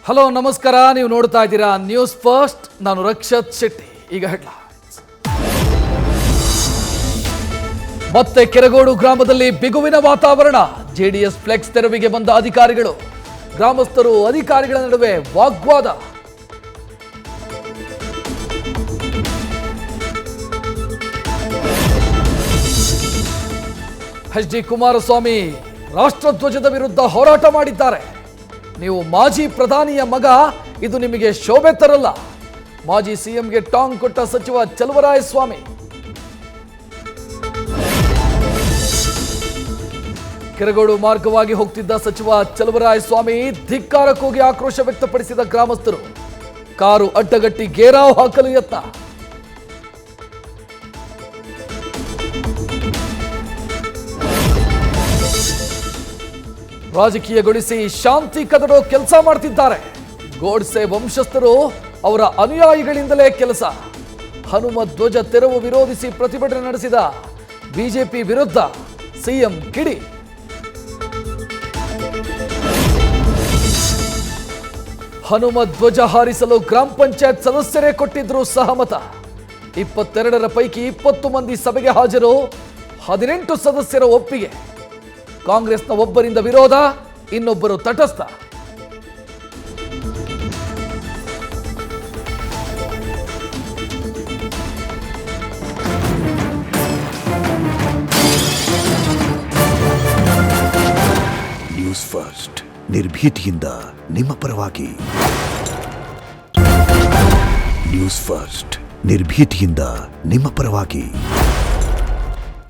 Hello ನಮಸ್ಕಾರ, ನೀವು ನೋಡ್ತಾ ಇದ್ದೀರಾ ನ್ಯೂಸ್ ಫಸ್ಟ್. ನಾನು ರಕ್ಷತ್ ಶೆಟ್ಟಿ. ಈಗ ಹೆಡ್ಲೈನ್ಸ್. ಮತ್ತೆ ಕೆರಗೋಡು ಗ್ರಾಮದಲ್ಲಿ ಬಿಗುವಿನ ವಾತಾವರಣ. ಜೆಡಿಎಸ್ ಫ್ಲೆಕ್ಸ್ ತೆರವಿಗೆ ಬಂದ ಅಧಿಕಾರಿಗಳು, ಗ್ರಾಮಸ್ಥರು ಅಧಿಕಾರಿಗಳ ನಡುವೆ ವಾಗ್ವಾದ. ಎಚ್.ಡಿ. ಕುಮಾರಸ್ವಾಮಿ ರಾಷ್ಟ್ರಧ್ವಜದ ವಿರುದ್ಧ ಹೋರಾಟ ಮಾಡಿದ್ದಾರೆ. ನೀವು ಮಾಜಿ ಪ್ರಧಾನಿಯ ಮಗ, ಇದು ನಿಮಗೆ ಶೋಭೆ ತರಲ್ಲ. ಮಾಜಿ ಸಿಎಂಗೆ ಟಾಂಗ್ ಕೊಟ್ಟ ಸಚಿವ ಚಲುವರಾಯಸ್ವಾಮಿ. ಕೆರಗೋಡು ಮಾರ್ಗವಾಗಿ ಹೋಗ್ತಿದ್ದ ಸಚಿವ ಚಲುವರಾಯಸ್ವಾಮಿ ಧಿಕ್ಕಾರಕ್ಕೋಗಿ ಆಕ್ರೋಶ ವ್ಯಕ್ತಪಡಿಸಿದ ಗ್ರಾಮಸ್ಥರು. ಕಾರು ಅಡ್ಡಗಟ್ಟಿ ಗೇರಾವ್ ಹಾಕಲು ಯತ್ನ. ರಾಜಕೀಯಗೊಳಿಸಿ ಶಾಂತಿ ಕದಡೋ ಕೆಲಸ ಮಾಡ್ತಿದ್ದಾರೆ. ಗೋಡ್ಸೆ ವಂಶಸ್ಥರು, ಅವರ ಅನುಯಾಯಿಗಳಿಂದಲೇ ಕೆಲಸ. ಹನುಮ ಧ್ವಜ ತೆರವು ವಿರೋಧಿಸಿ ಪ್ರತಿಭಟನೆ ನಡೆಸಿದ ಬಿಜೆಪಿ ವಿರುದ್ಧ ಸಿಎಂ ಕಿಡಿ. ಹನುಮ ಧ್ವಜ ಹಾರಿಸಲು ಗ್ರಾಮ ಪಂಚಾಯತ್ ಸದಸ್ಯರೇ ಕೊಟ್ಟಿದ್ರು ಸಹಮತ. 22ರ ಪೈಕಿ 20 ಮಂದಿ ಸಭೆಗೆ ಹಾಜರು, 18 ಸದಸ್ಯರ ಒಪ್ಪಿಗೆ. ಕಾಂಗ್ರೆಸ್ನ ಒಬ್ಬರಿಂದ ವಿರೋಧ, ಇನ್ನೊಬ್ಬರು ತಟಸ್ಥ. ನ್ಯೂಸ್ ಫಸ್ಟ್, ನಿರ್ಭೀತಿಯಿಂದ ನಿಮ್ಮ ಪರವಾಗಿ. ನ್ಯೂಸ್ ಫಸ್ಟ್, ನಿರ್ಭೀತಿಯಿಂದ ನಿಮ್ಮ ಪರವಾಗಿ.